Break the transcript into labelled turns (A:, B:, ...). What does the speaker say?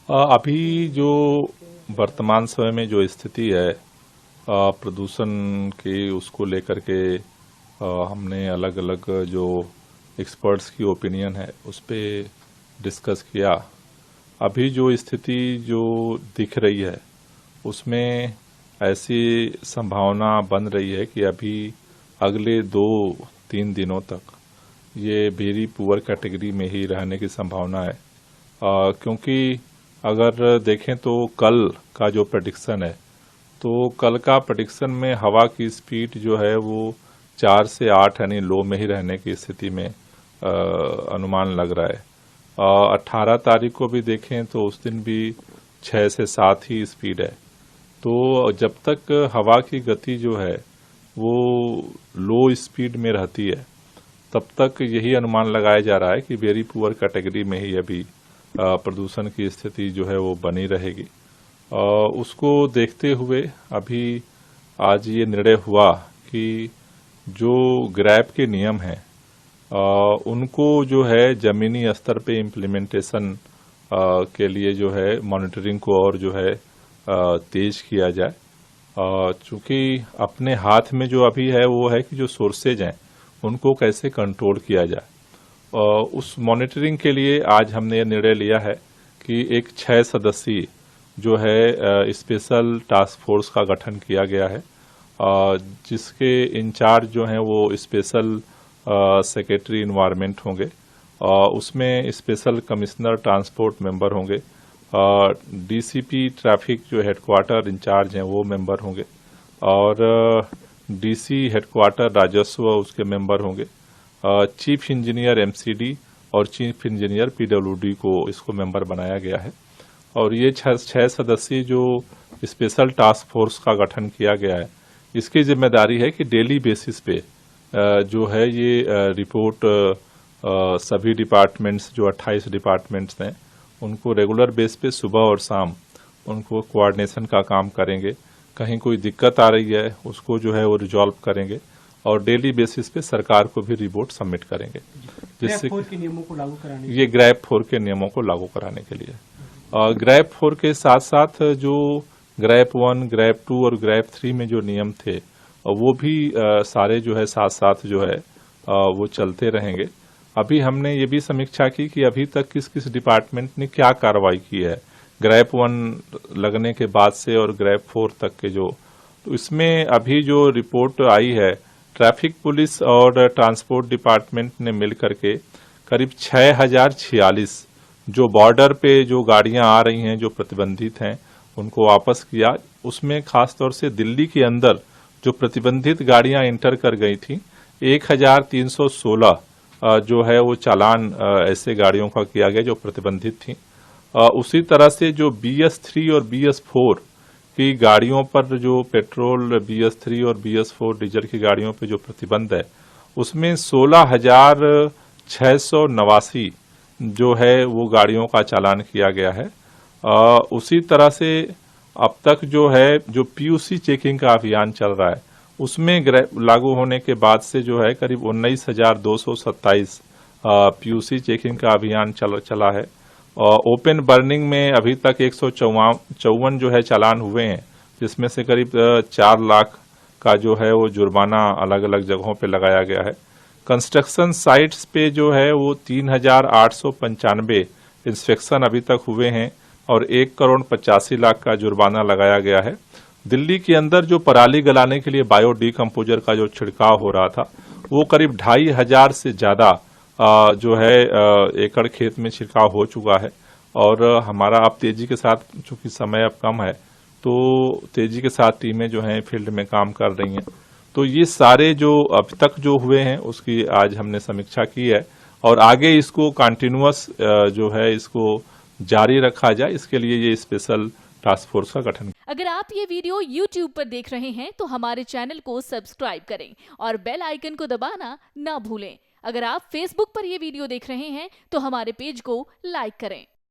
A: अभी जो वर्तमान समय में जो स्थिति है प्रदूषण की, उसको लेकर के हमने अलग अलग जो एक्सपर्ट्स की ओपिनियन है उस पे डिस्कस किया। अभी जो स्थिति जो दिख रही है उसमें ऐसी संभावना बन रही है कि अभी अगले 2-3 दिनों तक ये वेरी पुअर कैटेगरी में ही रहने की संभावना है। क्योंकि अगर देखें तो कल का जो प्रेडिक्शन है, तो कल का प्रेडिक्शन में हवा की स्पीड जो है वो 4 से 8 यानी लो में ही रहने की स्थिति में अनुमान लग रहा है। 18 तारीख को भी देखें तो उस दिन भी 6 से 7 ही स्पीड है। तो जब तक हवा की गति जो है वो लो स्पीड में रहती है तब तक यही अनुमान लगाया जा रहा है कि वेरी पुअर कैटेगरी में ही अभी प्रदूषण की स्थिति जो है वो बनी रहेगी। उसको देखते हुए अभी आज ये निर्णय हुआ कि जो ग्रैप के नियम हैं उनको जो है जमीनी स्तर पे इम्प्लीमेंटेशन के लिए जो है मॉनिटरिंग को और जो है तेज किया जाए। चूंकि अपने हाथ में जो अभी है वो है कि जो सोर्सेज हैं उनको कैसे कंट्रोल किया जाए। उस मॉनिटरिंग के लिए आज हमने ये निर्णय लिया है कि एक 6 सदस्यीय जो है स्पेशल टास्क फोर्स का गठन किया गया है, जिसके इंचार्ज जो हैं वो स्पेशल सेक्रेटरी इन्वायरमेंट होंगे। उसमें स्पेशल कमिश्नर ट्रांसपोर्ट मेंबर होंगे, डीसीपी ट्रैफिक जो हेडक्वार्टर इंचार्ज हैं वो मेंबर होंगे, और डीसी हेडक्वार्टर राजस्व उसके मेंबर होंगे। चीफ इंजीनियर एमसीडी और चीफ इंजीनियर पीडब्ल्यूडी को इसको मेंबर बनाया गया है। और ये 6 सदस्यीय जो स्पेशल टास्क फोर्स का गठन किया गया है, इसकी जिम्मेदारी है कि डेली बेसिस पे जो है ये रिपोर्ट सभी डिपार्टमेंट्स जो 28 डिपार्टमेंट्स हैं उनको रेगुलर बेस पे सुबह और शाम उनको कोऑर्डिनेशन का काम करेंगे। कहीं कोई दिक्कत आ रही है उसको जो है वो रिजॉल्व करेंगे और डेली बेसिस पे सरकार को भी रिपोर्ट सबमिट करेंगे, जिससे
B: के नियमों को लागू कराने
A: ये ग्रैप 4 के नियमों को लागू कराने के लिए। ग्रैप 4 के साथ साथ जो ग्रैप 1, ग्रैप 2 और ग्रैप 3 में जो नियम थे वो भी सारे जो है साथ साथ जो है वो चलते रहेंगे। अभी हमने ये भी समीक्षा की कि अभी तक किस किस डिपार्टमेंट ने क्या कार्रवाई की है ग्रैप 1 लगने के बाद से और ग्रैप 4 तक के जो, तो इसमें अभी जो रिपोर्ट आई है ट्रैफिक पुलिस और ट्रांसपोर्ट डिपार्टमेंट ने मिल करके करीब 6046 जो बॉर्डर पे जो गाड़ियां आ रही हैं जो प्रतिबंधित हैं उनको वापस किया। उसमें खास तौर से दिल्ली के अंदर जो प्रतिबंधित गाड़ियां इंटर कर गई थी 1316 जो है वो चालान ऐसे गाड़ियों का किया गया जो प्रतिबंधित थी। उसी तरह से जो BS3 और BS4 की गाड़ियों पर जो पेट्रोल BS3 और BS4 डीजल की गाड़ियों पे जो प्रतिबंध है उसमें 16,689 जो है वो गाड़ियों का चालान किया गया है। उसी तरह से अब तक जो है जो PUC चेकिंग का अभियान चल रहा है उसमें लागू होने के बाद से जो है करीब 19,227 PUC चेकिंग का अभियान चला है। ओपन बर्निंग में अभी तक 154 जो है चालान हुए हैं, जिसमें से करीब 4 लाख का जो है वो जुर्माना अलग अलग जगहों पे लगाया गया है। कंस्ट्रक्शन साइट्स पे जो है वो 3,895 इंस्पेक्शन अभी तक हुए हैं और 1,85,00,000 का जुर्माना लगाया गया है। दिल्ली के अंदर जो पराली गलाने के लिए बायो डीकम्पोजर का जो छिड़काव हो रहा था वो करीब 2,500 से ज्यादा जो है एकड़ खेत में छिड़काव हो चुका है। और हमारा अब तेजी के साथ, चूंकि समय अब कम है तो तेजी के साथ टीमें जो हैं फील्ड में काम कर रही हैं। तो ये सारे जो अब तक जो हुए हैं उसकी आज हमने समीक्षा की है और आगे इसको कंटिन्यूअस जो है इसको जारी रखा जाए, इसके लिए ये स्पेशल टास्क फोर्स का गठन।
C: अगर आप ये वीडियो YouTube पर देख रहे हैं तो हमारे चैनल को सब्सक्राइब करें और बेल आइकन को दबाना ना भूलें। अगर आप Facebook पर ये वीडियो देख रहे हैं तो हमारे पेज को लाइक करें।